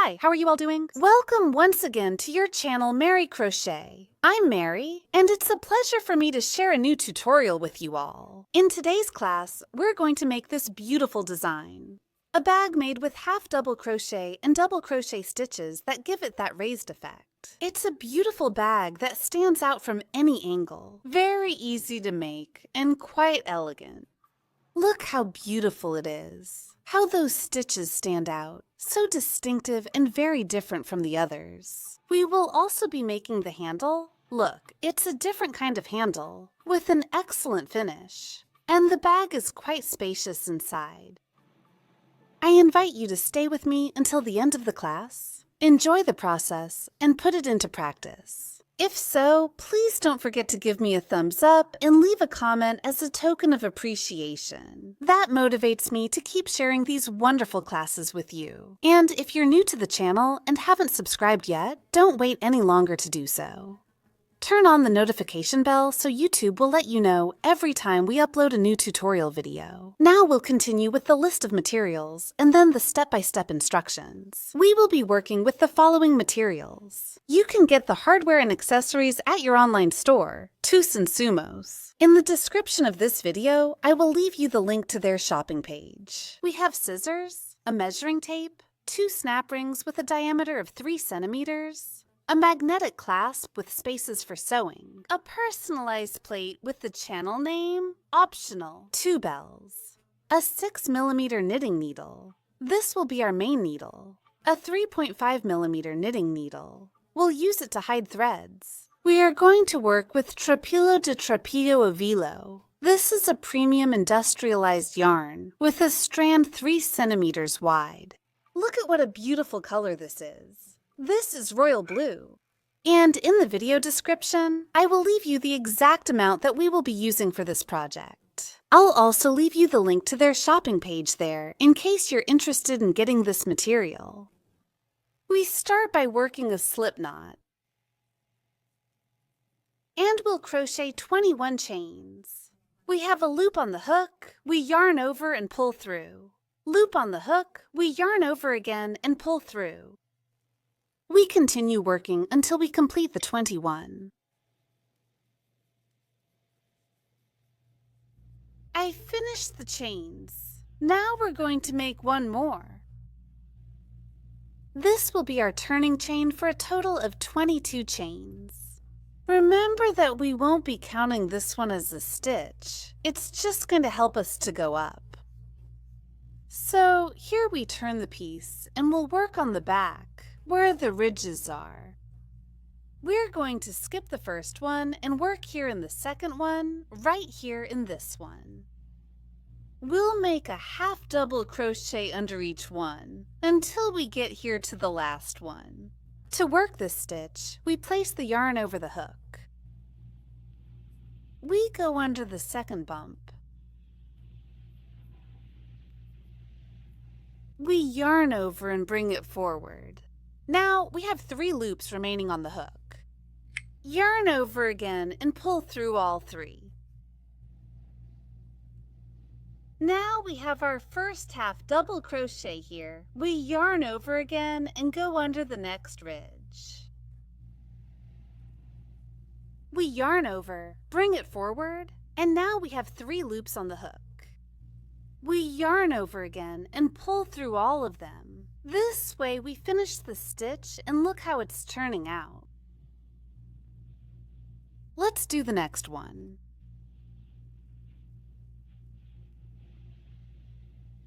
Hi, how are you all doing? Welcome once again to your channel, Mary Crochet. I'm Mary, and it's a pleasure for me to share a new tutorial with you all. In today's class, we're going to make this beautiful design. A bag made with half double crochet and double crochet stitches that give it that raised effect. It's a beautiful bag that stands out from any angle. Very easy to make and quite elegant. Look how beautiful it is. How those stitches stand out. So distinctive and very different from the others. We will also be making the handle. Look, it's a different kind of handle with an excellent finish. And the bag is quite spacious inside. I invite you to stay with me until the end of the class. Enjoy the process and put it into practice. If so, please don't forget to give me a thumbs up and leave a comment as a token of appreciation. That motivates me to keep sharing these wonderful classes with you. And if you're new to the channel and haven't subscribed yet, don't wait any longer to do so. Turn on the notification bell so YouTube will let you know every time we upload a new tutorial video. Now we'll continue with the list of materials and then the step-by-step instructions. We will be working with the following materials. You can get the hardware and accessories at your online store, Tus and Sumos. In the description of this video, I will leave you the link to their shopping page. We have scissors, a measuring tape, 2 snap rings with a diameter of 3 centimeters, a magnetic clasp with spaces for sewing, a personalized plate with the channel name, optional, 2 bells, a 6mm knitting needle. This will be our main needle, a 3.5mm knitting needle. We'll use it to hide threads. We are going to work with Trapilo de Trapillo Avilo. This is a premium industrialized yarn with a strand 3 centimeters wide. Look at what a beautiful color this is. This is royal blue. And in the video description, I will leave you the exact amount that we will be using for this project. I'll also leave you the link to their shopping page there in case you're interested in getting this material. We start by working a slip knot. And we'll crochet 21 chains. We have a loop on the hook, we yarn over and pull through. Loop on the hook, we yarn over again and pull through. We continue working until we complete the 21. I finished the chains. Now we're going to make one more. This will be our turning chain for a total of 22 chains. Remember that we won't be counting this one as a stitch. It's just going to help us to go up. So here we turn the piece and we'll work on the back, where the ridges are. We're going to skip the first one and work here in the second one, right here in this one. We'll make a half double crochet under each one until we get here to the last one. To work this stitch, we place the yarn over the hook. We go under the second bump. We yarn over and bring it forward. Now we have 3 loops remaining on the hook. Yarn over again and pull through all 3. Now we have our first half double crochet here. We yarn over again and go under the next ridge. We yarn over, bring it forward, and now we have 3 loops on the hook. We yarn over again and pull through all of them. This way we finish the stitch and look how it's turning out. Let's do the next one.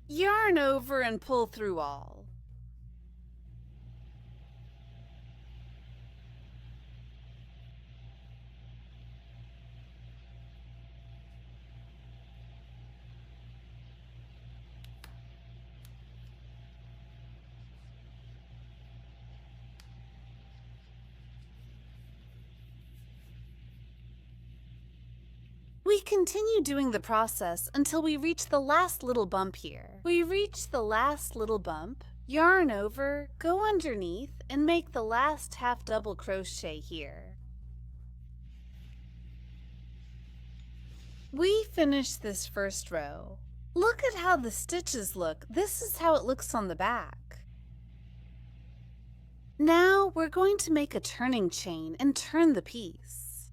Yarn over and pull through all. We continue doing the process until we reach the last little bump here. We reach the last little bump, yarn over, go underneath, and make the last half double crochet here. We finish this first row. Look at how the stitches look. This is how it looks on the back. Now we're going to make a turning chain and turn the piece.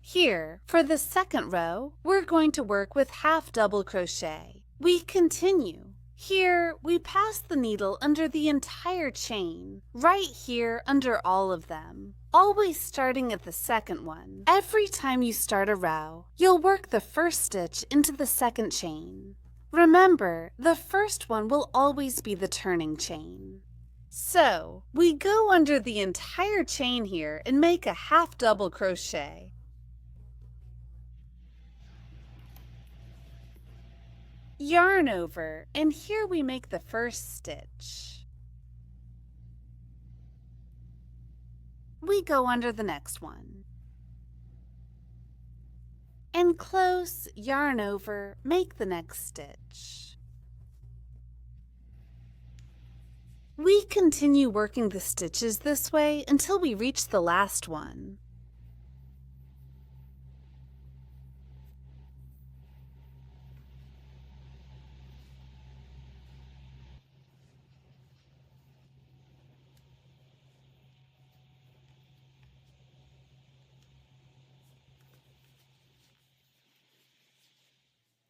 Here, for the second row, we're going to work with half double crochet. We continue. Here, we pass the needle under the entire chain, right here under all of them, always starting at the second one. Every time you start a row, you'll work the first stitch into the second chain. Remember, the first one will always be the turning chain. So, we go under the entire chain here and make a half double crochet. Yarn over, and here we make the first stitch. We go under the next one. And close, yarn over, make the next stitch. We continue working the stitches this way until we reach the last one.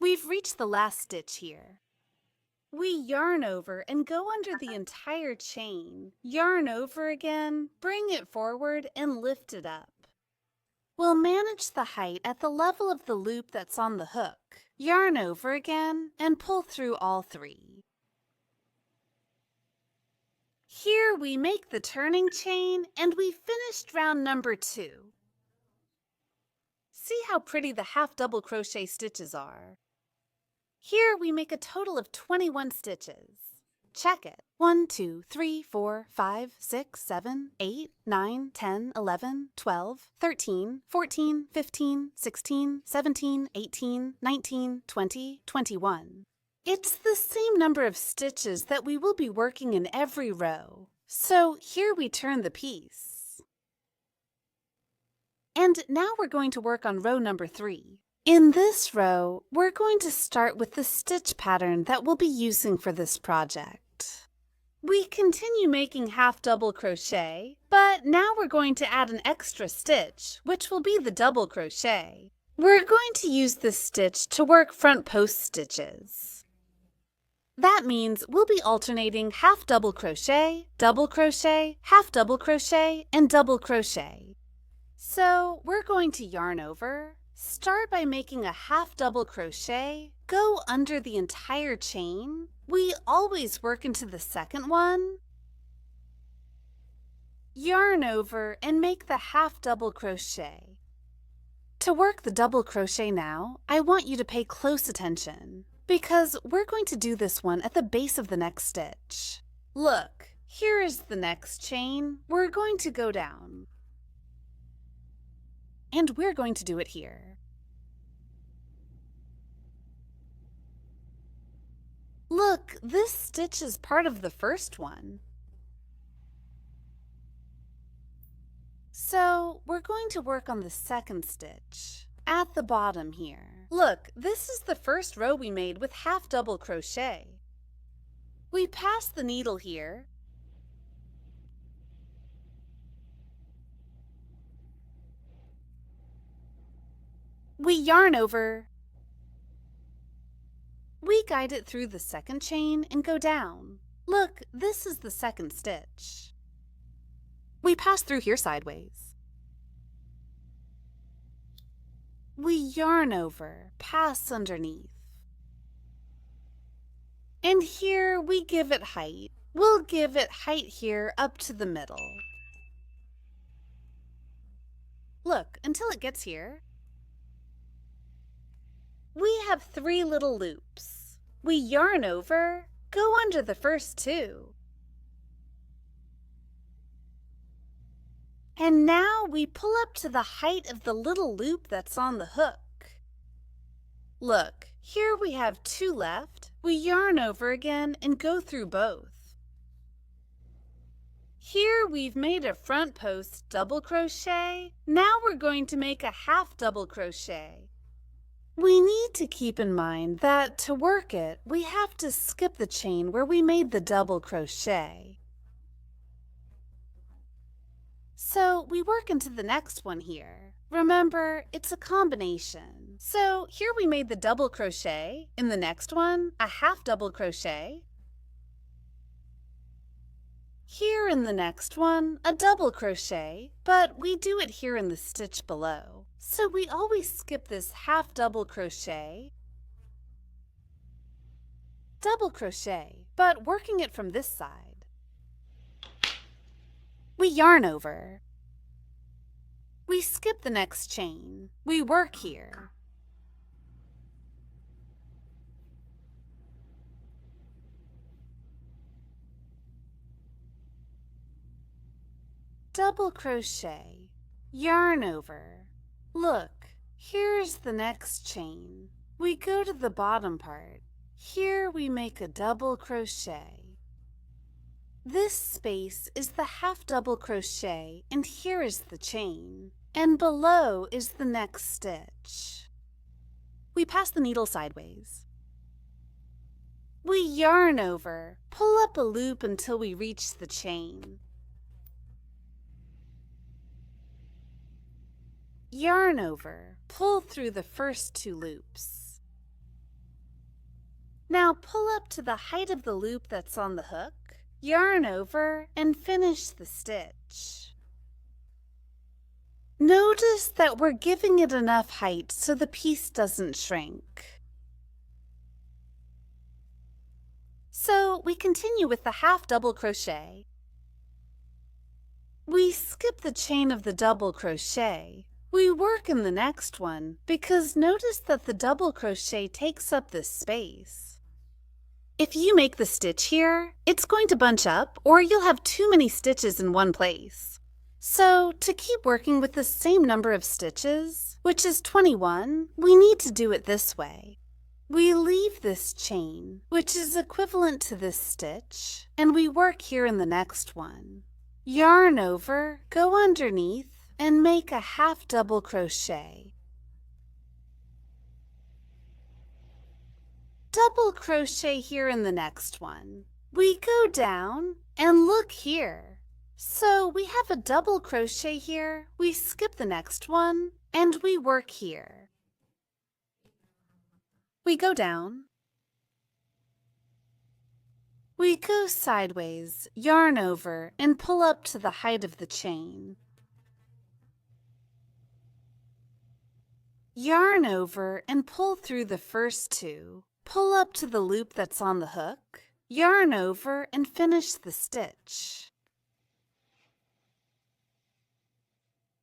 We've reached the last stitch here. We yarn over and go under the entire chain. Yarn over again, bring it forward, and lift it up. We'll manage the height at the level of the loop that's on the hook. Yarn over again and pull through all three. Here we make the turning chain and we finished round number 2. See how pretty the half double crochet stitches are. Here we make a total of 21 stitches. Check it. 1, 2, 3, 4, 5, 6, 7, 8, 9, 10, 11, 12, 13, 14, 15, 16, 17, 18, 19, 20, 21. It's the same number of stitches that we will be working in every row. So here we turn the piece. And now we're going to work on row number 3. In this row, we're going to start with the stitch pattern that we'll be using for this project. We continue making half double crochet, but now we're going to add an extra stitch, which will be the double crochet. We're going to use this stitch to work front post stitches. That means we'll be alternating half double crochet, half double crochet, and double crochet. So we're going to yarn over. Start by making a half double crochet, go under the entire chain. We always work into the second one. Yarn over and make the half double crochet. To work the double crochet now, I want you to pay close attention because we're going to do this one at the base of the next stitch. Look, here is the next chain. We're going to go down. And we're going to do it here. Look, this stitch is part of the first one. So we're going to work on the second stitch at the bottom here. Look, this is the first row we made with half double crochet. We pass the needle here. We yarn over. We guide it through the second chain and go down. Look, this is the second stitch. We pass through here sideways. We yarn over, pass underneath. And here we give it height. We'll give it height here up to the middle. Look, until it gets here. We have 3 little loops. We yarn over, go under the first 2. And now we pull up to the height of the little loop that's on the hook. Look, here we have 2 left. We yarn over again and go through both. Here we've made a front post double crochet. Now we're going to make a half double crochet. We need to keep in mind that to work it, we have to skip the chain where we made the double crochet. So we work into the next one here. Remember, it's a combination. So here we made the double crochet. In the next one, a half double crochet. Here in the next one, a double crochet, but we do it here in the stitch below. So we always skip this half double crochet, double crochet, but working it from this side. We yarn over. We skip the next chain. We work here. Double crochet, yarn over. Look, here's the next chain. We go to the bottom part. Here we make a double crochet. This space is the half double crochet, and here is the chain. And below is the next stitch. We pass the needle sideways. We yarn over, pull up a loop until we reach the chain. Yarn over, pull through the first 2 loops. Now pull up to the height of the loop that's on the hook, yarn over, and finish the stitch. Notice that we're giving it enough height so the piece doesn't shrink. So we continue with the half double crochet. We skip the chain of the double crochet. We work in the next one because notice that the double crochet takes up this space. If you make the stitch here, it's going to bunch up or you'll have too many stitches in one place. So to keep working with the same number of stitches, which is 21, we need to do it this way. We leave this chain, which is equivalent to this stitch, and we work here in the next one. Yarn over, go underneath, and make a half double crochet. Double crochet here in the next one. We go down and look here. So we have a double crochet here, we skip the next one, and we work here. We go down. We go sideways, yarn over, and pull up to the height of the chain. Yarn over and pull through the first 2. Pull up to the loop that's on the hook, yarn over, and finish the stitch.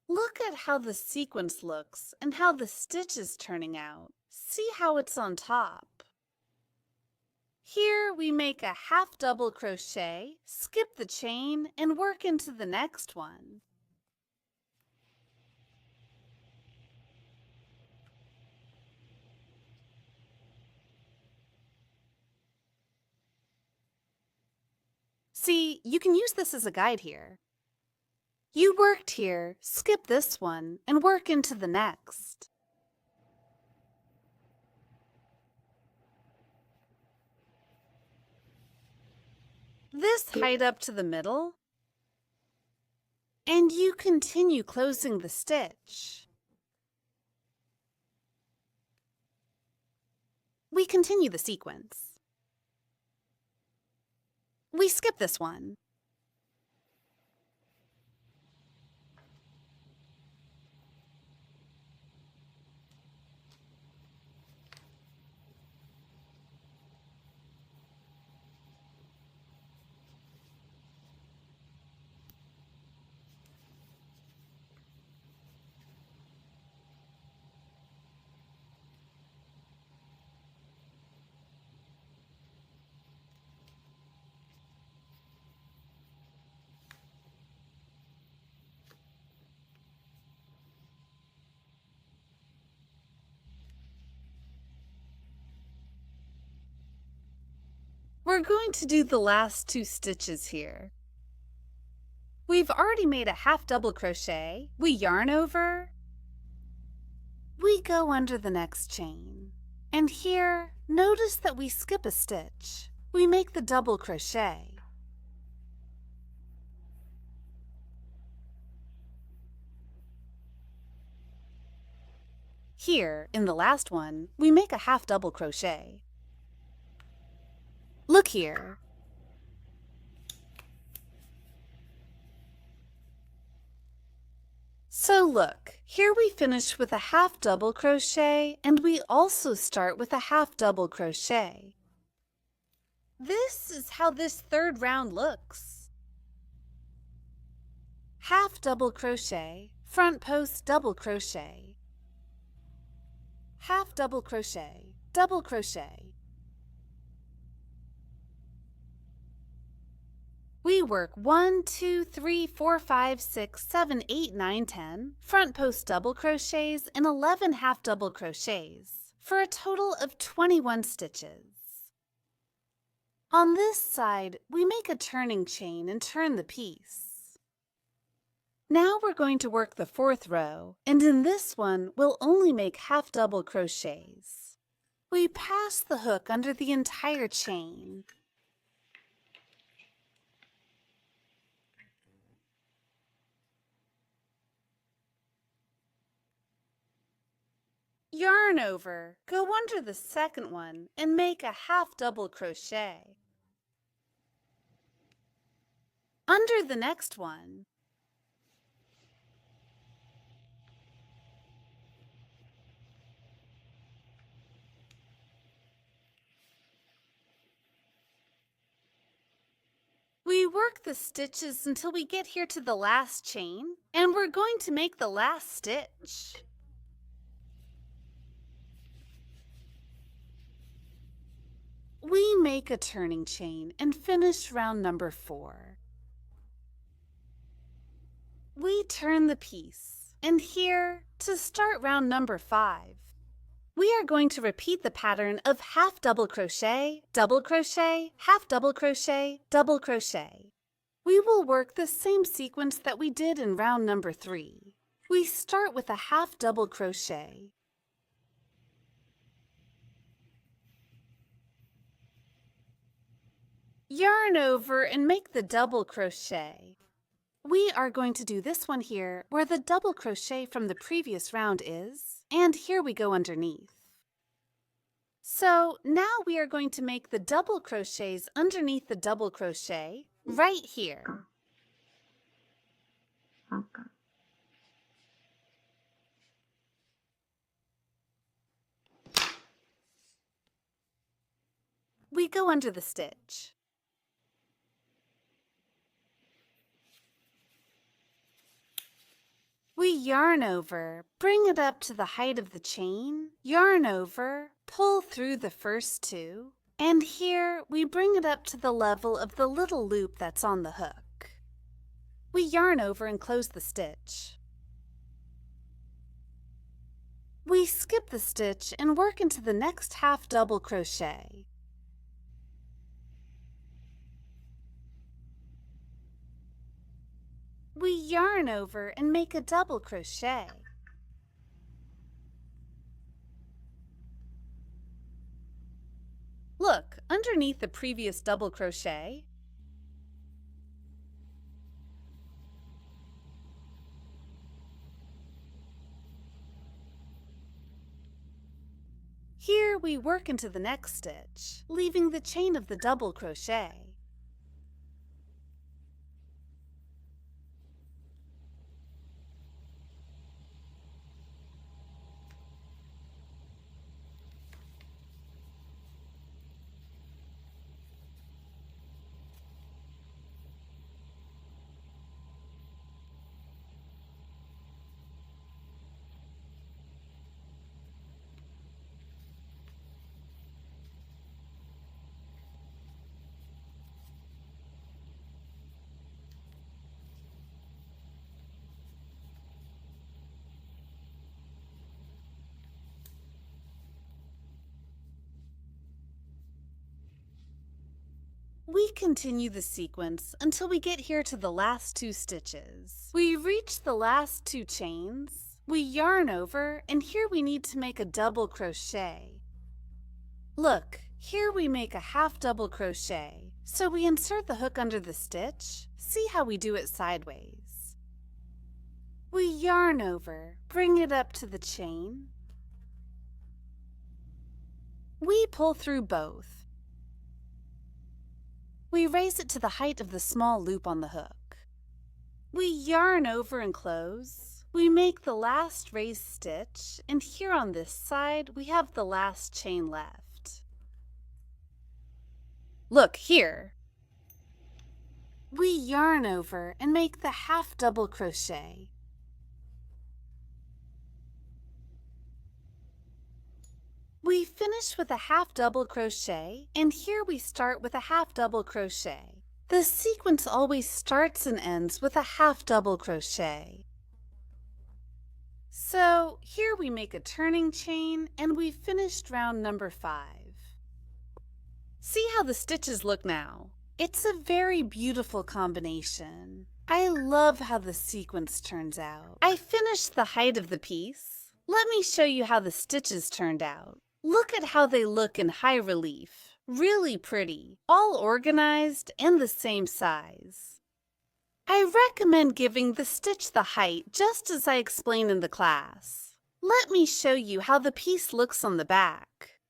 Look at how the sequence looks and how the stitch is turning out. See how it's on top. Here we make a half double crochet, skip the chain, and work into the next one. See, you can use this as a guide here. You worked here, skip this one, and work into the next. This height up to the middle, and you continue closing the stitch. We continue the sequence. We skip this one. We're going to do the last 2 stitches here. We've already made a half double crochet. We yarn over. We go under the next chain. And here, notice that we skip a stitch. We make the double crochet. Here, in the last one, we make a half double crochet. Look here. So look, here we finish with a half double crochet, and we also start with a half double crochet. This is how this third round looks. Half double crochet, front post double crochet, half double crochet, double crochet. We work 1, 2, 3, 4, 5, 6, 7, 8, 9, 10 front post double crochets and 11 half double crochets for a total of 21 stitches. On this side, we make a turning chain and turn the piece. Now we're going to work the fourth row, and in this one, we'll only make half double crochets. We pass the hook under the entire chain. Yarn over, go under the second one, and make a half double crochet. Under the next one. We work the stitches until we get here to the last chain, and we're going to make the last stitch. We make a turning chain and finish round number 4. We turn the piece, and here, to start round number 5, we are going to repeat the pattern of half double crochet, half double crochet, double crochet. We will work the same sequence that we did in round number 3. We start with a half double crochet. Yarn over and make the double crochet. We are going to do this one here where the double crochet from the previous round is, and here we go underneath. So now we are going to make the double crochets underneath the double crochet right here. We go under the stitch. We yarn over, bring it up to the height of the chain, yarn over, pull through the first 2, and here we bring it up to the level of the little loop that's on the hook. We yarn over and close the stitch. We skip the stitch and work into the next half double crochet. We yarn over and make a double crochet. Look, underneath the previous double crochet, here we work into the next stitch, leaving the chain of the double crochet. We continue the sequence until we get here to the last 2 stitches. We reach the last 2 chains, we yarn over, and here we need to make a double crochet. Look, here we make a half double crochet, so we insert the hook under the stitch. See how we do it sideways. We yarn over, bring it up to the chain, We pull through both. We raise it to the height of the small loop on the hook. We yarn over and close. We make the last raised stitch, and here on this side we have the last chain left. Look here. We yarn over and make the half double crochet. We finish with a half double crochet, and here we start with a half double crochet. The sequence always starts and ends with a half double crochet. So here we make a turning chain, and we've finished round number 5. See how the stitches look now? It's a very beautiful combination. I love how the sequence turns out. I finished the height of the piece. Let me show you how the stitches turned out. Look at how they look in high relief. Really pretty, all organized and the same size. I recommend giving the stitch the height just as I explained in the class. Let me show you how the piece looks on the back.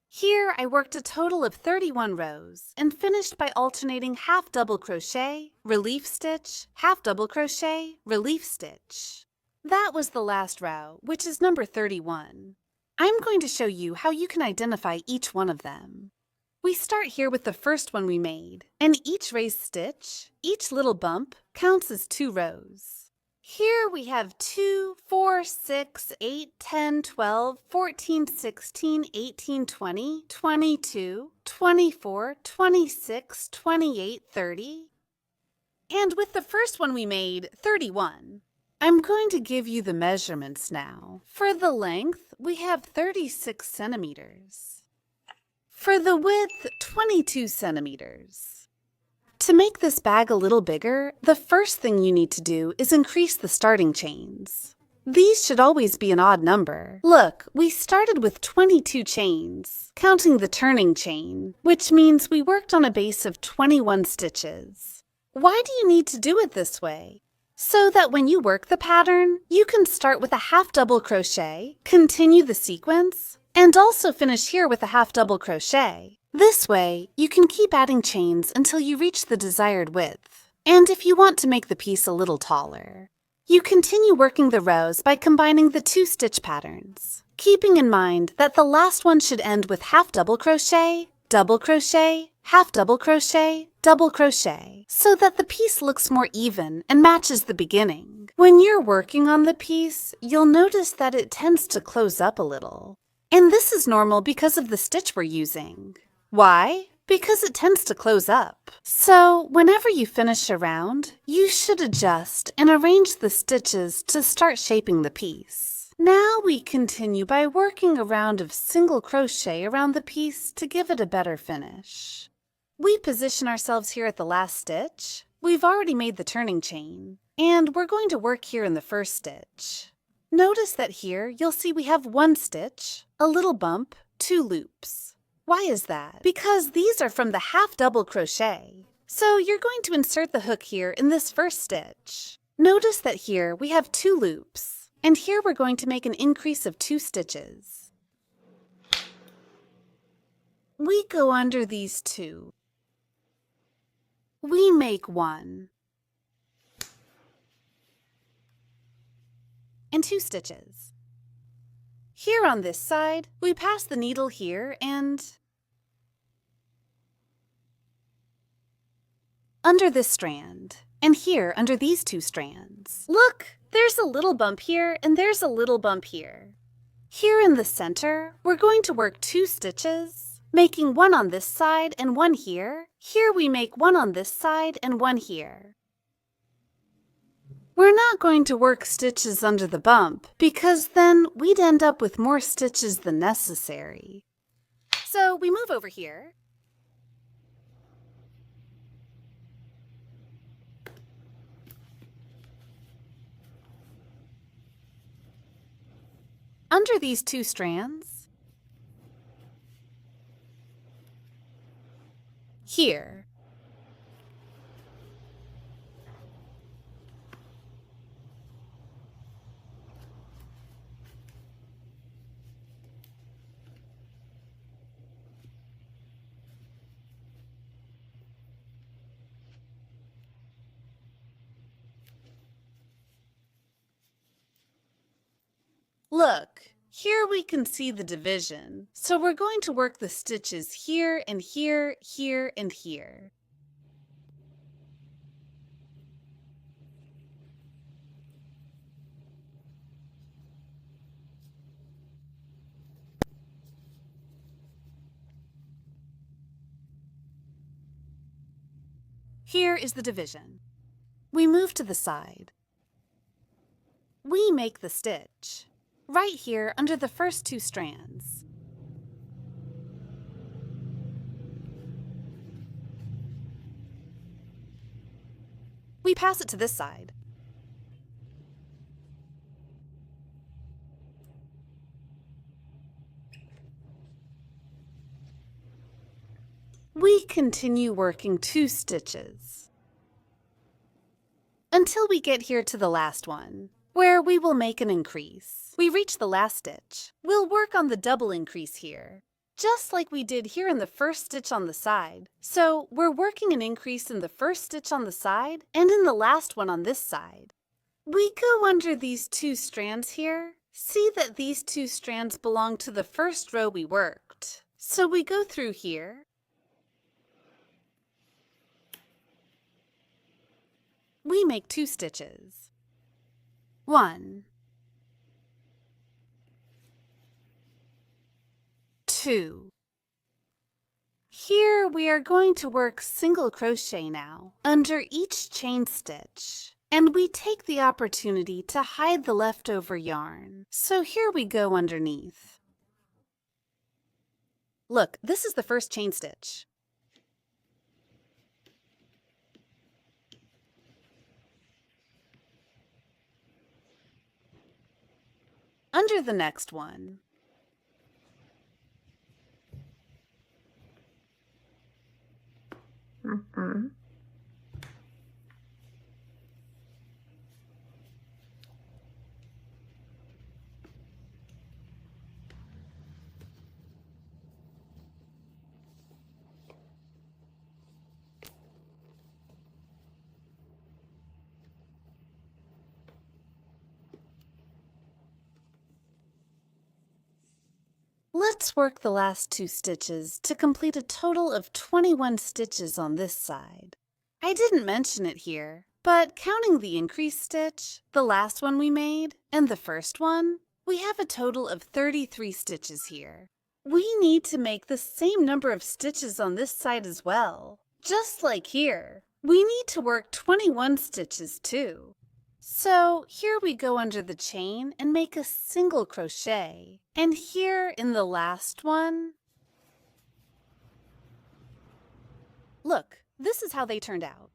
Here I worked a total of 31 rows and finished by alternating half double crochet, relief stitch, half double crochet, relief stitch. That was the last row, which is number 31. I'm going to show you how you can identify each one of them. We start here with the first one we made, and each raised stitch, each little bump, counts as 2 rows. Here we have 2, 4, 6, 8, 10, 12, 14, 16, 18, 20, 22, 24, 26, 28, 30. And with the first one we made, 31. I'm going to give you the measurements now. For the length, we have 36 centimeters. For the width, 22 centimeters. To make this bag a little bigger, the first thing you need to do is increase the starting chains. These should always be an odd number. Look, we started with 22 chains, counting the turning chain, which means we worked on a base of 21 stitches. Why do you need to do it this way? So that when you work the pattern, you can start with a half double crochet, continue the sequence, and also finish here with a half double crochet. This way, you can keep adding chains until you reach the desired width. And if you want to make the piece a little taller, you continue working the rows by combining the 2 stitch patterns, keeping in mind that the last one should end with half double crochet, half double crochet, double crochet, so that the piece looks more even and matches the beginning. When you're working on the piece, you'll notice that it tends to close up a little. And this is normal because of the stitch we're using. Why? Because it tends to close up. So whenever you finish a round, you should adjust and arrange the stitches to start shaping the piece. Now we continue by working a round of single crochet around the piece to give it a better finish. We position ourselves here at the last stitch. We've already made the turning chain, and we're going to work here in the first stitch. Notice that here you'll see we have 1 stitch, a little bump, 2 loops. Why is that? Because these are from the half double crochet. So you're going to insert the hook here in this first stitch. Notice that here we have 2 loops, and here we're going to make an increase of 2 stitches. We go under these 2. We make 1. And 2 stitches. Here on this side, we pass the needle here and under this strand, and here under these 2 strands. Look, there's a little bump here and there's a little bump here. Here in the center, we're going to work 2 stitches, making 1 on this side and 1 here. Here we make 1 on this side and 1 here. We're not going to work stitches under the bump because then we'd end up with more stitches than necessary. So we move over here. Under these 2 strands, here, Look, here we can see the division. So we're going to work the stitches here and here, here and here. Here is the division. We move to the side. We make the stitch right here under the first two strands. We pass it to this side. We continue working 2 stitches until we get here to the last one, where we will make an increase. We reach the last stitch. We'll work on the double increase here, just like we did here in the first stitch on the side. So we're working an increase in the first stitch on the side and in the last one on this side. We go under these 2 strands here. See that these 2 strands belong to the first row we worked. So we go through here. We make 2 stitches. 1, 2. Here we are going to work single crochet now under each chain stitch. And we take the opportunity to hide the leftover yarn. So here we go underneath. Look, this is the first chain stitch. Under the next one. Let's work the last 2 stitches to complete a total of 21 stitches on this side. I didn't mention it here, but counting the increase stitch, the last one we made, and the first one, we have a total of 33 stitches here. We need to make the same number of stitches on this side as well. Just like here, we need to work 21 stitches too. So here we go under the chain and make a single crochet. And here in the last one, look, this is how they turned out.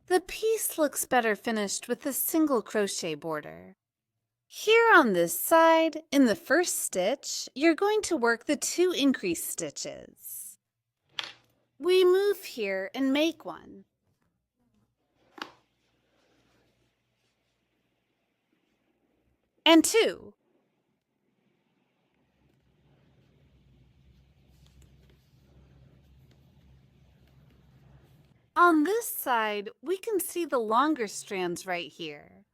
The piece looks better finished with a single crochet border. Here on this side, in the first stitch, you're going to work the 2 increase stitches. We move here and make one. And 2. On this side, we can see the longer strands right here.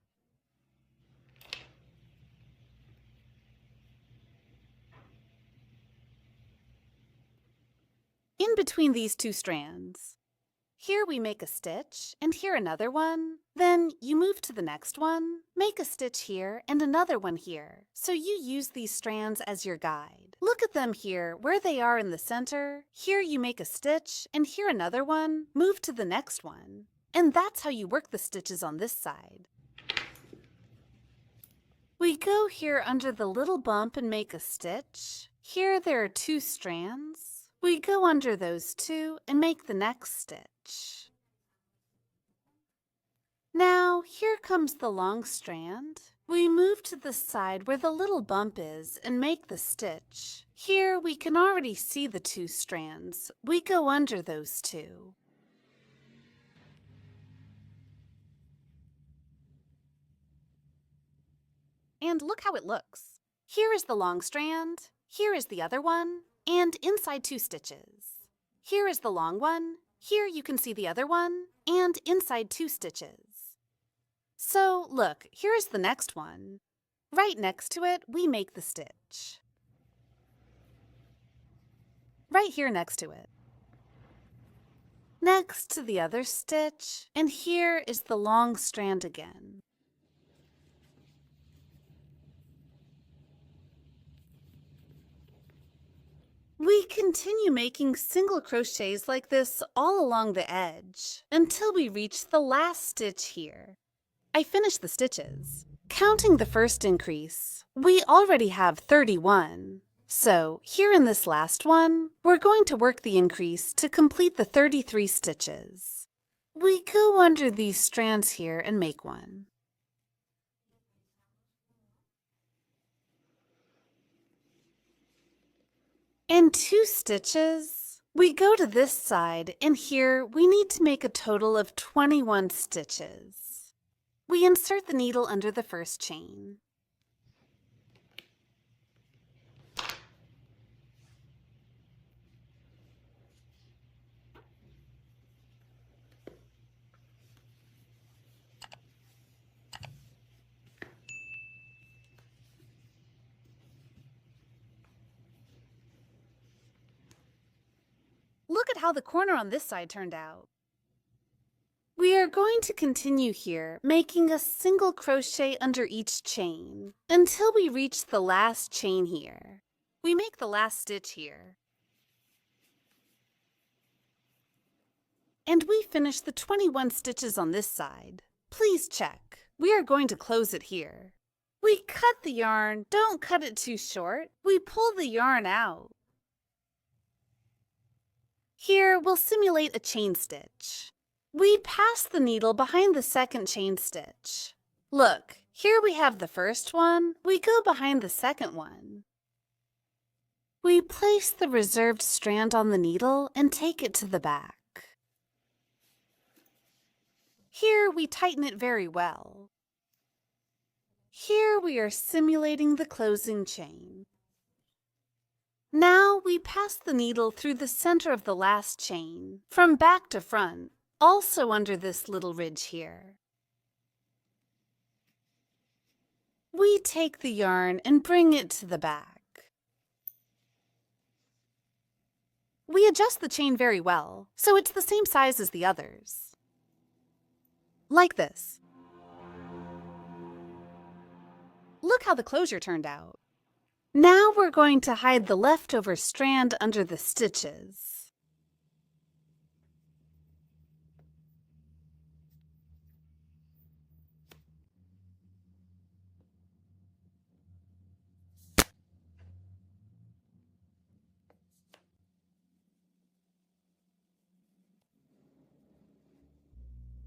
In between these 2 strands. Here we make a stitch, and here another one. Then you move to the next one, make a stitch here and another one here. So you use these strands as your guide. Look at them here, where they are in the center. Here you make a stitch, and here another one. Move to the next one. And that's how you work the stitches on this side. We go here under the little bump and make a stitch. Here there are 2 strands. We go under those 2 and make the next stitch. Now, here comes the long strand. We move to the side where the little bump is and make the stitch. Here we can already see the 2 strands. We go under those 2. And look how it looks. Here is the long strand, here is the other one, and inside 2 stitches. Here is the long one, here you can see the other one, and inside 2 stitches. So look, here is the next one. Right next to it, we make the stitch. Right here next to it. Next to the other stitch, and here is the long strand again. We continue making single crochets like this all along the edge until we reach the last stitch here. I finished the stitches. Counting the first increase, we already have 31. So here in this last one, we're going to work the increase to complete the 33 stitches. We go under these strands here and make one. And 2 stitches. We go to this side, and here we need to make a total of 21 stitches. We insert the needle under the first chain. Look at how the corner on this side turned out. We are going to continue here, making a single crochet under each chain until we reach the last chain here. We make the last stitch here. And we finish the 21 stitches on this side. Please check. We are going to close it here. We cut the yarn, don't cut it too short. We pull the yarn out. Here, we'll simulate a chain stitch. We pass the needle behind the second chain stitch. Look, here we have the first one. We go behind the second one. We place the reserved strand on the needle and take it to the back. Here, we tighten it very well. Here, we are simulating the closing chain. Now we pass the needle through the center of the last chain, from back to front, also under this little ridge here. We take the yarn and bring it to the back. We adjust the chain very well, so it's the same size as the others. Like this. Look how the closure turned out. Now we're going to hide the leftover strand under the stitches.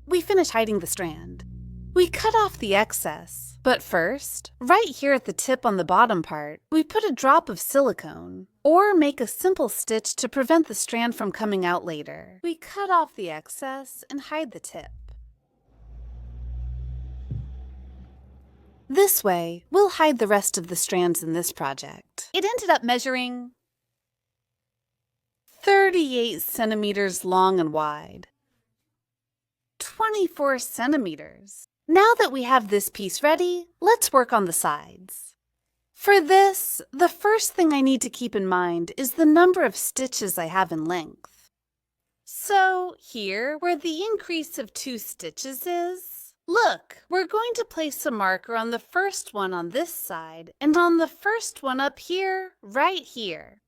We finish hiding the strand. We cut off the excess, but first, right here at the tip on the bottom part, we put a drop of silicone, or make a simple stitch to prevent the strand from coming out later. We cut off the excess and hide the tip. This way, we'll hide the rest of the strands in this project. It ended up measuring 38 centimeters long and wide, 24 centimeters. Now that we have this piece ready, let's work on the sides. For this, the first thing I need to keep in mind is the number of stitches I have in length. So here, where the increase of 2 stitches is, look, we're going to place a marker on the first one on this side and on the first one up here, right here.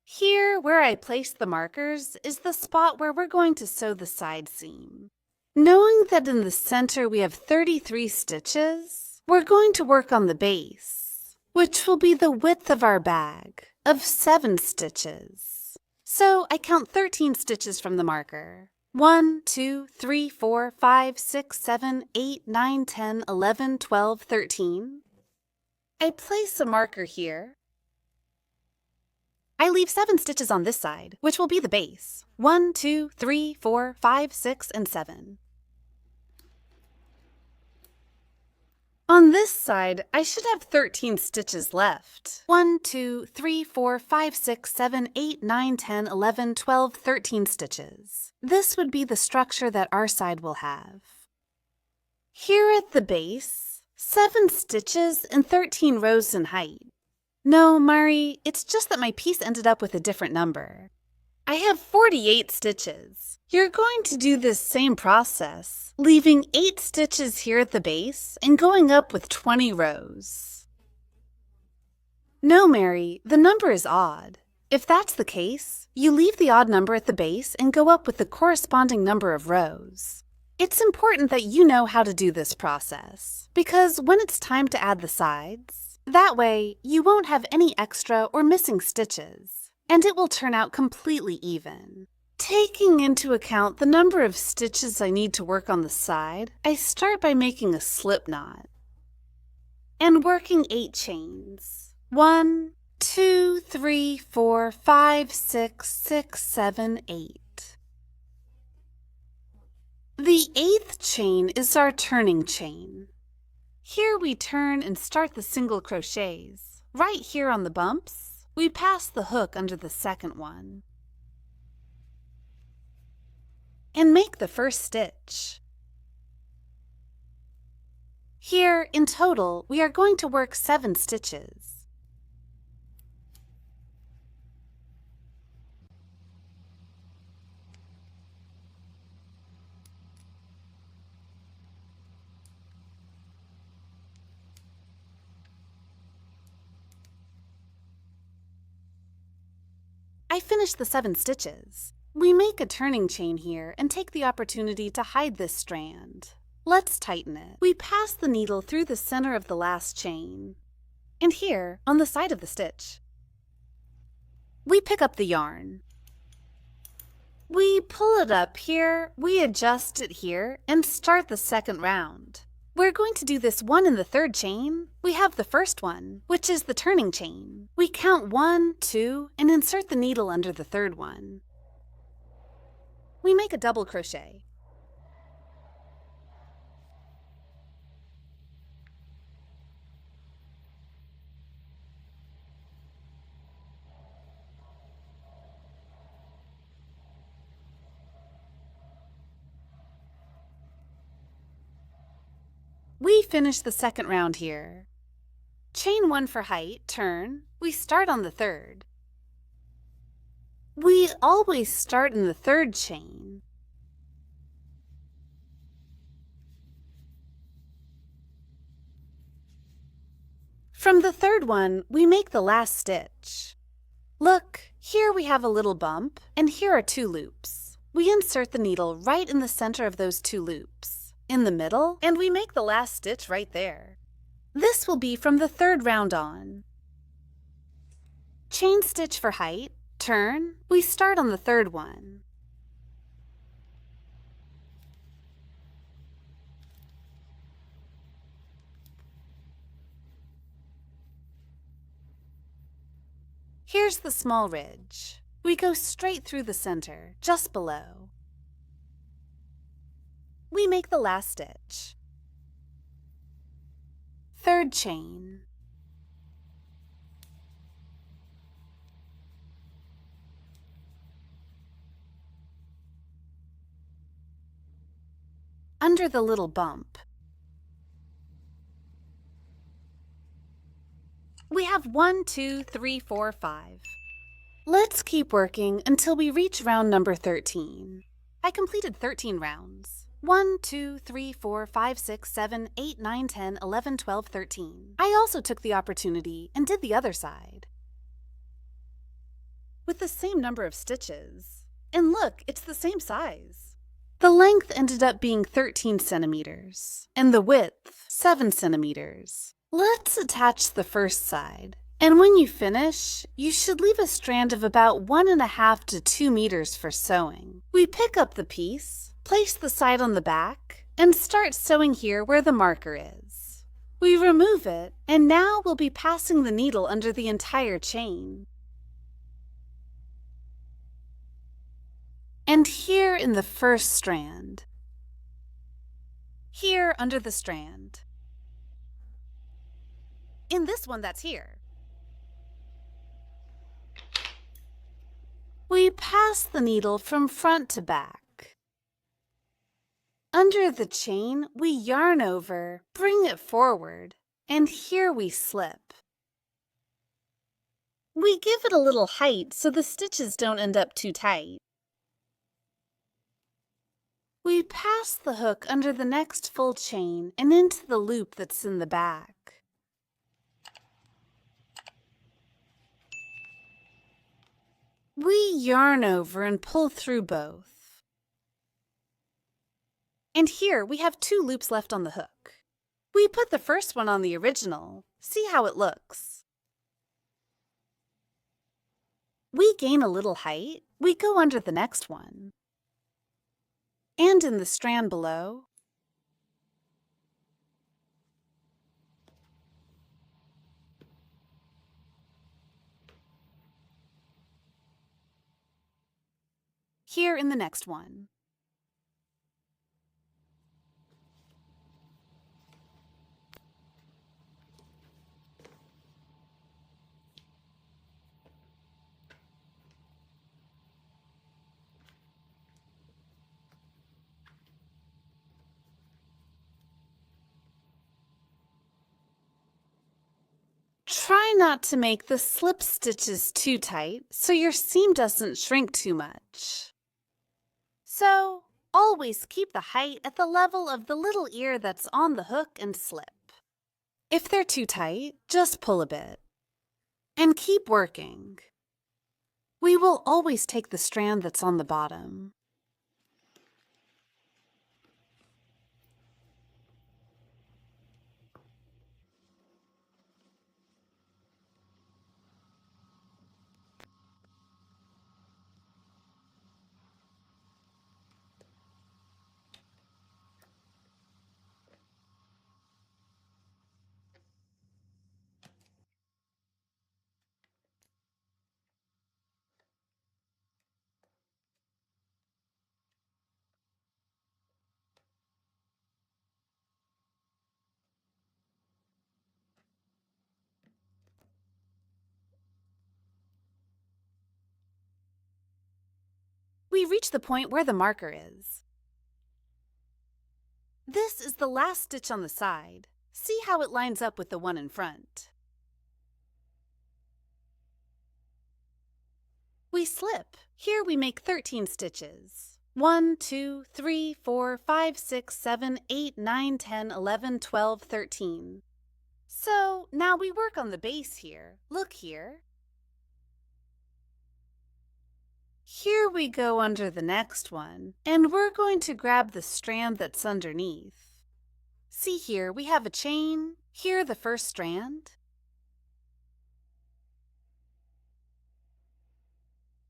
Here, where I placed the markers, is the spot where we're going to sew the side seam. Knowing that in the center we have 33 stitches, we're going to work on the base, which will be the width of our bag, of 7 stitches. So I count 13 stitches from the marker. 1, 2, 3, 4, 5, 6, 7, 8, 9, 10, 11, 12, 13. I place a marker here. I leave 7 stitches on this side, which will be the base. 1, 2, 3, 4, 5, 6, and 7. On this side, I should have 13 stitches left. 1, 2, 3, 4, 5, 6, 7, 8, 9, 10, 11, 12, 13 stitches. This would be the structure that our side will have. Here at the base, 7 stitches and 13 rows in height. No, Mari, it's just that my piece ended up with a different number. I have 48 stitches. You're going to do this same process, leaving 8 stitches here at the base and going up with 20 rows. No, Mary, the number is odd. If that's the case, you leave the odd number at the base and go up with the corresponding number of rows. It's important that you know how to do this process, because when it's time to add the sides, that way you won't have any extra or missing stitches, and it will turn out completely even. Taking into account the number of stitches I need to work on the side, I start by making a slip knot and working 8 chains. 1, 2, 3, 4, 5, 6, 6, 7, 8. The 8th chain is our turning chain. Here we turn and start the single crochets. Right here on the bumps, we pass the hook under the second one and make the first stitch. Here, in total, we are going to work 7 stitches. I finished the 7 stitches. We make a turning chain here and take the opportunity to hide this strand. Let's tighten it. We pass the needle through the center of the last chain. And here, on the side of the stitch, we pick up the yarn. We pull it up here, we adjust it here, and start the second round. We're going to do this one in the 3rd chain. We have the first one, which is the turning chain. We count 1, 2, and insert the needle under the 3rd one. We make a double crochet. We finish the 2nd round here. Chain 1 for height, turn. We start on the 3rd. We always start in the 3rd chain. From the 3rd one, we make the last stitch. Look, here we have a little bump, and here are 2 loops. We insert the needle right in the center of those 2 loops, in the middle, and we make the last stitch right there. This will be from the 3rd round on. Chain stitch for height, turn. We start on the 3rd one. Here's the small ridge. We go straight through the center, just below. We make the last stitch. 3rd chain. Under the little bump, we have 1, 2, 3, 4, 5. Let's keep working until we reach round number 13. I completed 13 rounds. 1, 2, 3, 4, 5, 6, 7, 8, 9, 10, 11, 12, 13. I also took the opportunity and did the other side with the same number of stitches. And look, it's the same size. The length ended up being 13 centimeters and the width 7 centimeters. Let's attach the first side. And when you finish, you should leave a strand of about 1.5 to 2 meters for sewing. We pick up the piece, place the side on the back, and start sewing here where the marker is. We remove it, and now we'll be passing the needle under the entire chain. And here in the first strand. Here under the strand. In this one that's here. We pass the needle from front to back. Under the chain, we yarn over, bring it forward, and here we slip. We give it a little height so the stitches don't end up too tight. We pass the hook under the next full chain and into the loop that's in the back. We yarn over and pull through both. And here we have 2 loops left on the hook. We put the first one on the original. See how it looks. We gain a little height. We go under the next one. And in the strand below, here in the next one. Try not to make the slip stitches too tight so your seam doesn't shrink too much. So, always keep the height at the level of the little ear that's on the hook and slip. If they're too tight, just pull a bit. And keep working. We will always take the strand that's on the bottom. We reach the point where the marker is. This is the last stitch on the side. See how it lines up with the one in front. We slip. Here we make 13 stitches. 1, 2, 3, 4, 5, 6, 7, 8, 9, 10, 11, 12, 13. So now we work on the base here. Look here. Here we go under the next one, and we're going to grab the strand that's underneath. See here, we have a chain. Here the first strand.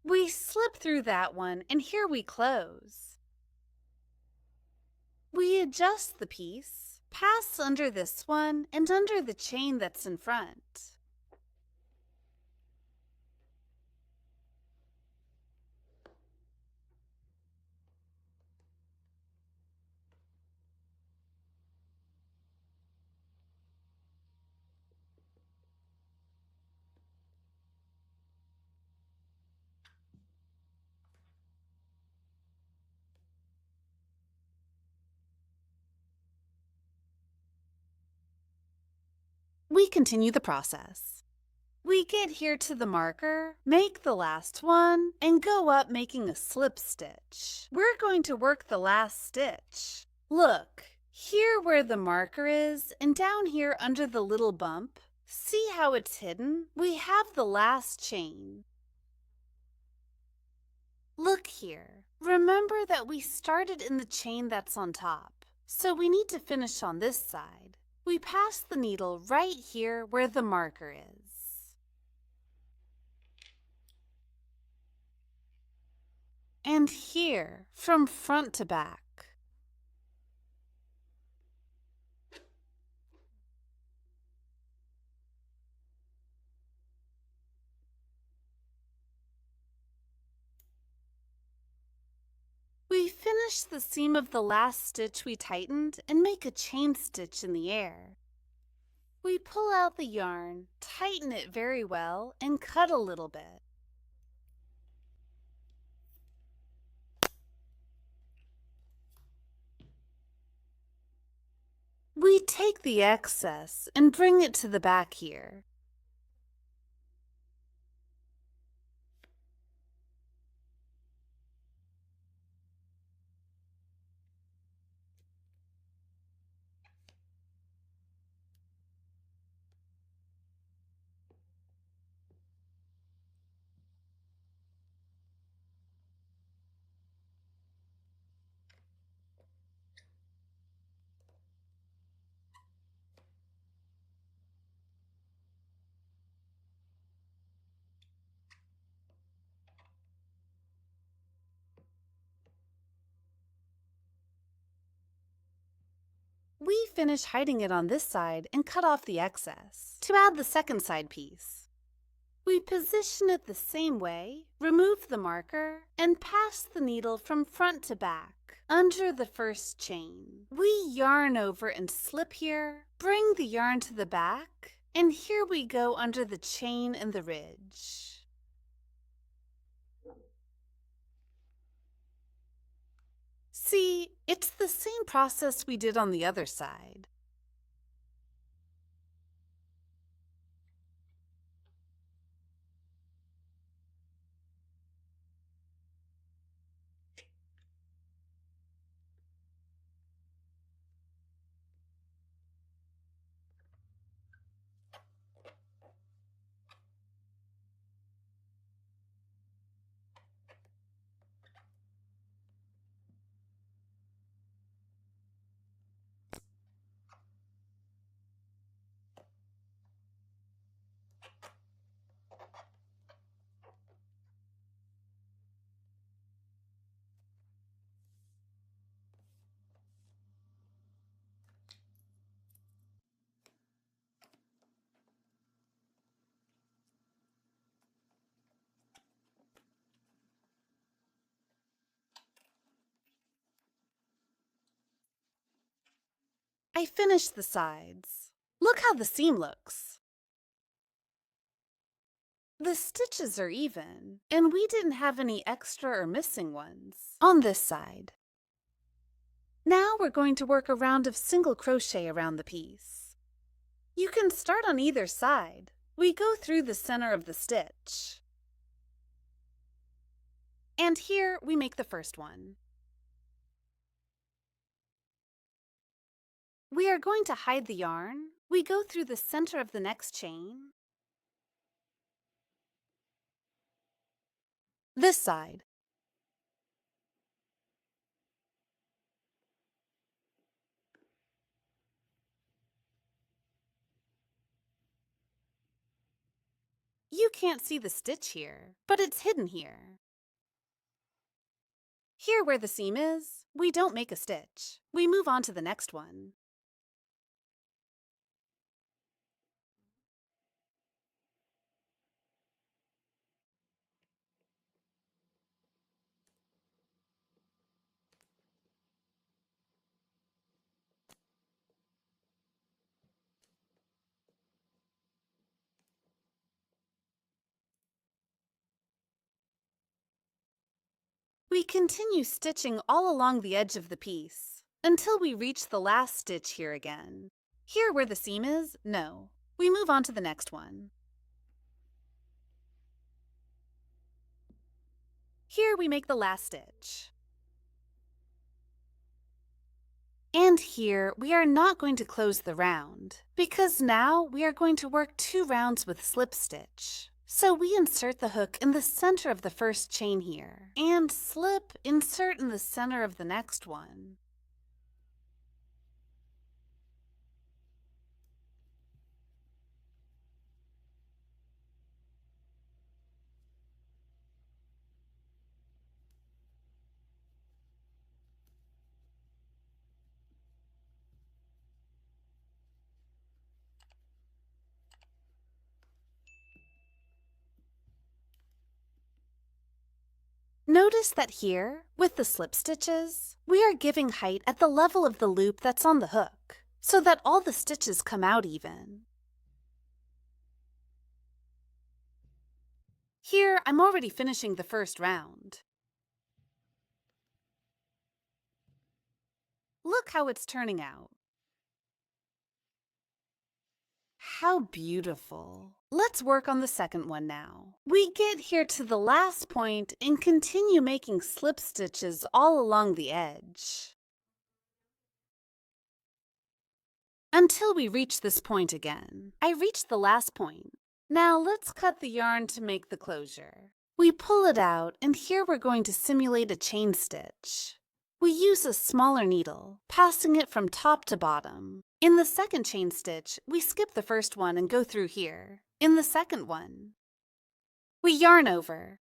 We slip through that one, and here we close. We adjust the piece, pass under this one, and under the chain that's in front. We continue the process. We get here to the marker, make the last one, and go up making a slip stitch. We're going to work the last stitch. Look, here where the marker is, and down here under the little bump, see how it's hidden? We have the last chain. Look here. Remember that we started in the chain that's on top, so we need to finish on this side. We pass the needle right here where the marker is. And here, from front to back. We finish the seam of the last stitch we tightened and make a chain stitch in the air. We pull out the yarn, tighten it very well, and cut a little bit. We take the excess and bring it to the back here. We finish hiding it on this side and cut off the excess to add the second side piece. We position it the same way, remove the marker, and pass the needle from front to back under the first chain. We yarn over and slip here, bring the yarn to the back, and here we go under the chain and the ridge. See, it's the same process we did on the other side. I finished the sides. Look how the seam looks. The stitches are even, and we didn't have any extra or missing ones on this side. Now we're going to work a round of single crochet around the piece. You can start on either side. We go through the center of the stitch. And here we make the first one. We are going to hide the yarn. We go through the center of the next chain. This side. You can't see the stitch here, but it's hidden here. Here where the seam is, we don't make a stitch. We move on to the next one. We continue stitching all along the edge of the piece until we reach the last stitch here again. Here where the seam is, no. We move on to the next one. Here we make the last stitch. And here we are not going to close the round because now we are going to work 2 rounds with slip stitch. So we insert the hook in the center of the first chain here and slip, insert in the center of the next one. Notice that here, with the slip stitches, we are giving height at the level of the loop that's on the hook, so that all the stitches come out even. Here, I'm already finishing the first round. Look how it's turning out. how beautiful. Let's work on the second one now. We get here to the last point and continue making slip stitches all along the edge until we reach this point again. I reached the last point. Now let's cut the yarn to make the closure. We pull it out, and here we're going to simulate a chain stitch. We use a smaller needle, passing it from top to bottom. In the second chain stitch, we skip the first one and go through here. In the second one, we yarn over.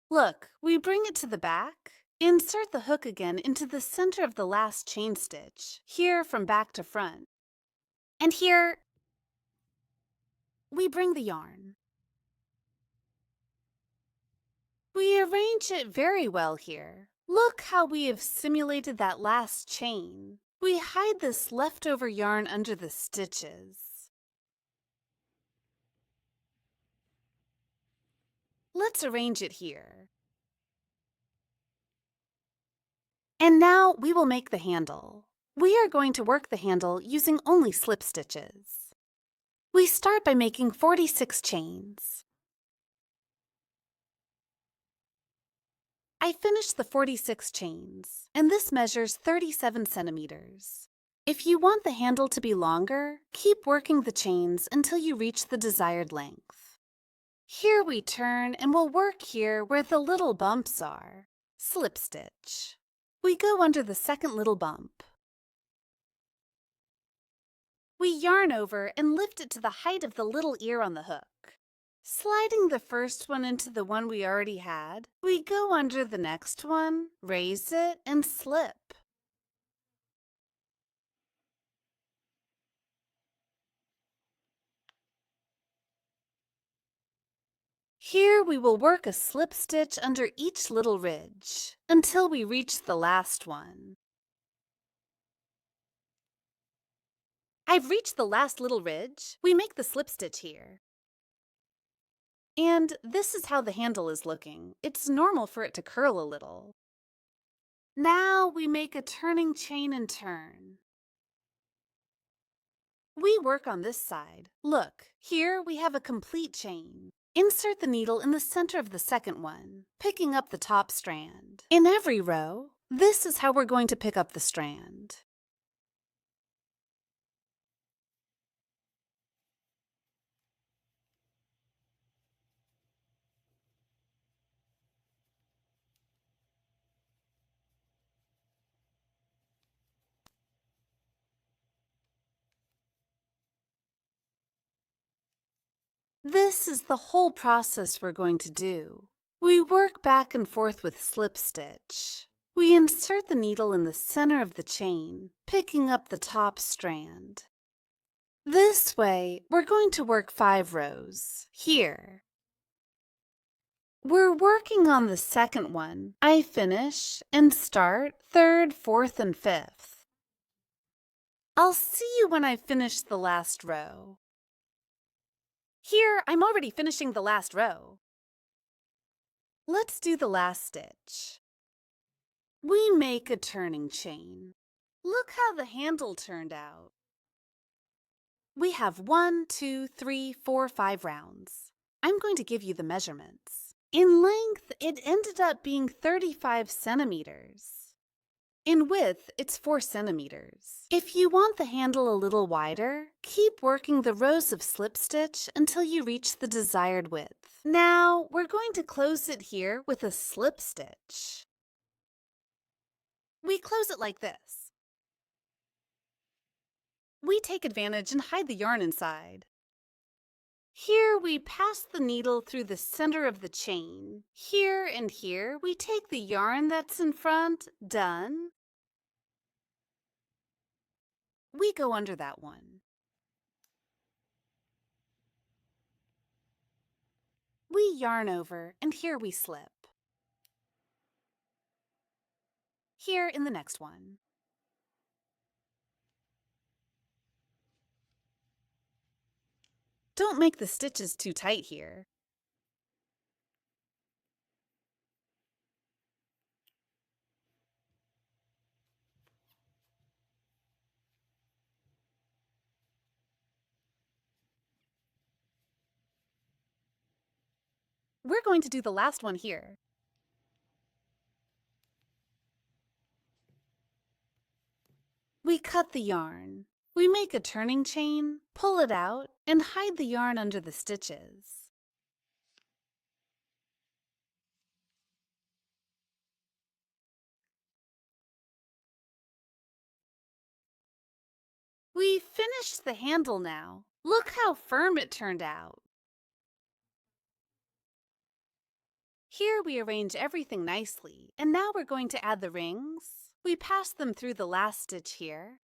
Look, we bring it to the back. Insert the hook again into the center of the last chain stitch, here from back to front. And here, we bring the yarn. We arrange it very well here. Look how we have simulated that last chain. We hide this leftover yarn under the stitches. Let's arrange it here. And now we will make the handle. We are going to work the handle using only slip stitches. We start by making 46 chains. I finished the 46 chains, and this measures 37 centimeters. If you want the handle to be longer, keep working the chains until you reach the desired length. Here we turn and we'll work here where the little bumps are. Slip stitch. We go under the second little bump. We yarn over and lift it to the height of the little ear on the hook. Sliding the first one into the one we already had, we go under the next one, raise it, and slip. Here we will work a slip stitch under each little ridge until we reach the last one. I've reached the last little ridge. We make the slip stitch here. And this is how the handle is looking. It's normal for it to curl a little. Now we make a turning chain and turn. We work on this side. Look, here we have a complete chain. Insert the needle in the center of the second one, picking up the top strand. In every row, this is how we're going to pick up the strand. This is the whole process we're going to do. We work back and forth with slip stitch. We insert the needle in the center of the chain, picking up the top strand. This way, we're going to work 5 rows. Here. We're working on the second one. I finish and start 3rd, 4th, and 5th. I'll see you when I finish the last row. Here, I'm already finishing the last row. Let's do the last stitch. We make a turning chain. Look how the handle turned out. We have 1, 2, 3, 4, 5 rounds. I'm going to give you the measurements. In length, it ended up being 35 centimeters. In width, it's 4 centimeters. If you want the handle a little wider, keep working the rows of slip stitch until you reach the desired width. Now, we're going to close it here with a slip stitch. We close it like this. We take advantage and hide the yarn inside. Here we pass the needle through the center of the chain. Here and here we take the yarn that's in front, done. We go under that one. We yarn over, and here we slip. Here in the next one. Don't make the stitches too tight here. we're going to do the last one here. We cut the yarn. We make a turning chain, pull it out, and hide the yarn under the stitches. We finished the handle now. Look how firm it turned out. Here we arrange everything nicely, and now we're going to add the rings. We pass them through the last stitch here.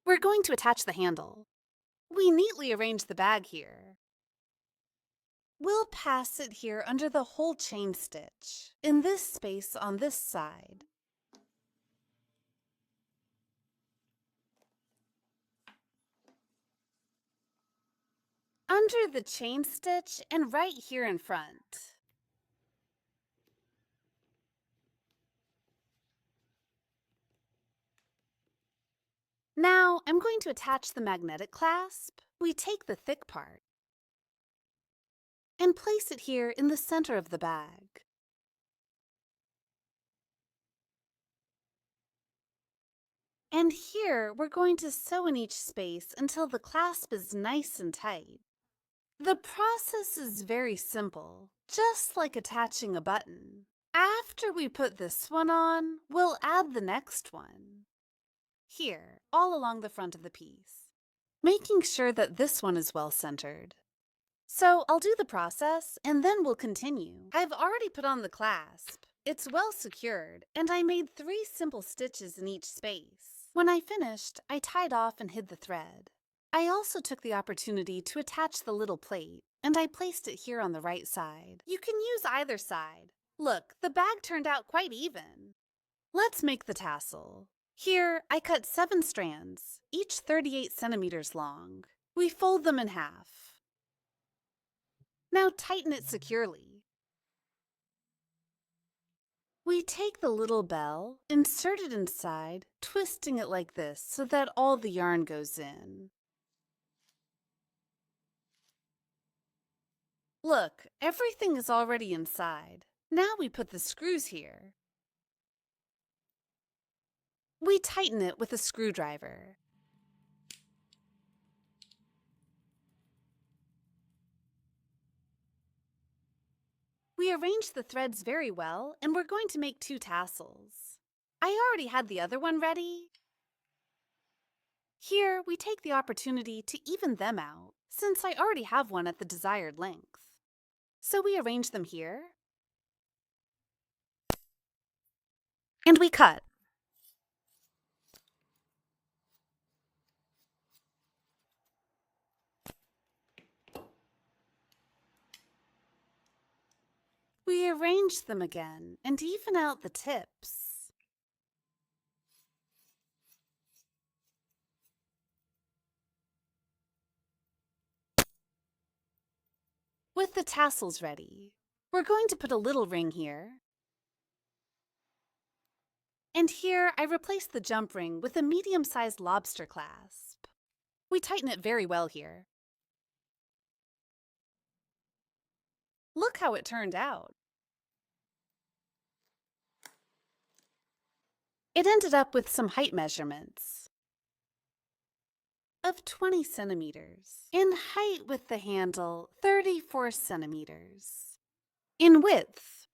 We're going to attach the handle. We neatly arrange the bag here. We'll pass it here under the whole chain stitch, in this space on this side. Under the chain stitch and right here in front. Now I'm going to attach the magnetic clasp. We take the thick part and place it here in the center of the bag. And here we're going to sew in each space until the clasp is nice and tight. The process is very simple, just like attaching a button. After we put this one on, we'll add the next one. Here, all along the front of the piece, making sure that this one is well centered. So I'll do the process and then we'll continue. I've already put on the clasp. It's well secured, and I made 3 simple stitches in each space. When I finished, I tied off and hid the thread. I also took the opportunity to attach the little plate, and I placed it here on the right side. You can use either side. Look, the bag turned out quite even. Let's make the tassel. Here, I cut 7 strands, each 38 centimeters long. We fold them in half. Now tighten it securely. We take the little bell, insert it inside, twisting it like this so that all the yarn goes in. Look, everything is already inside. Now we put the screws here. We tighten it with a screwdriver. We arranged the threads very well, and we're going to make 2 tassels. I already had the other one ready. Here, we take the opportunity to even them out, since I already have one at the desired length. So we arrange them here, and we cut. We arrange them again and even out the tips. With the tassels ready, we're going to put a little ring here. And here I replace the jump ring with a medium-sized lobster clasp. We tighten it very well here. Look how it turned out. It ended up with some height measurements of 20 centimeters. In height with the handle, 34 centimeters. In width,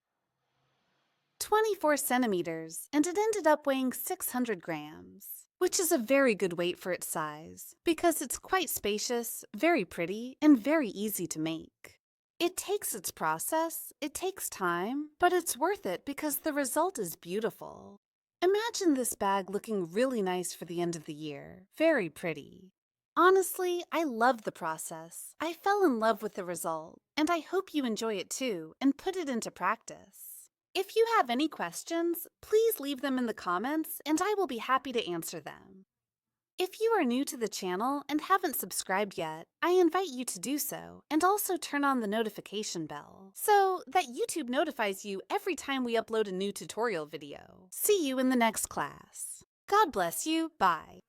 24 centimeters, and it ended up weighing 600 grams, which is a very good weight for its size because it's quite spacious, very pretty, and very easy to make. It takes its process, it takes time, but it's worth it because the result is beautiful. Imagine this bag looking really nice for the end of the year. Very pretty. Honestly, I love the process. I fell in love with the result, and I hope you enjoy it too and put it into practice. If you have any questions, please leave them in the comments and I will be happy to answer them. If you are new to the channel and haven't subscribed yet, I invite you to do so and also turn on the notification bell so that YouTube notifies you every time we upload a new tutorial video. See you in the next class. God bless you. Bye.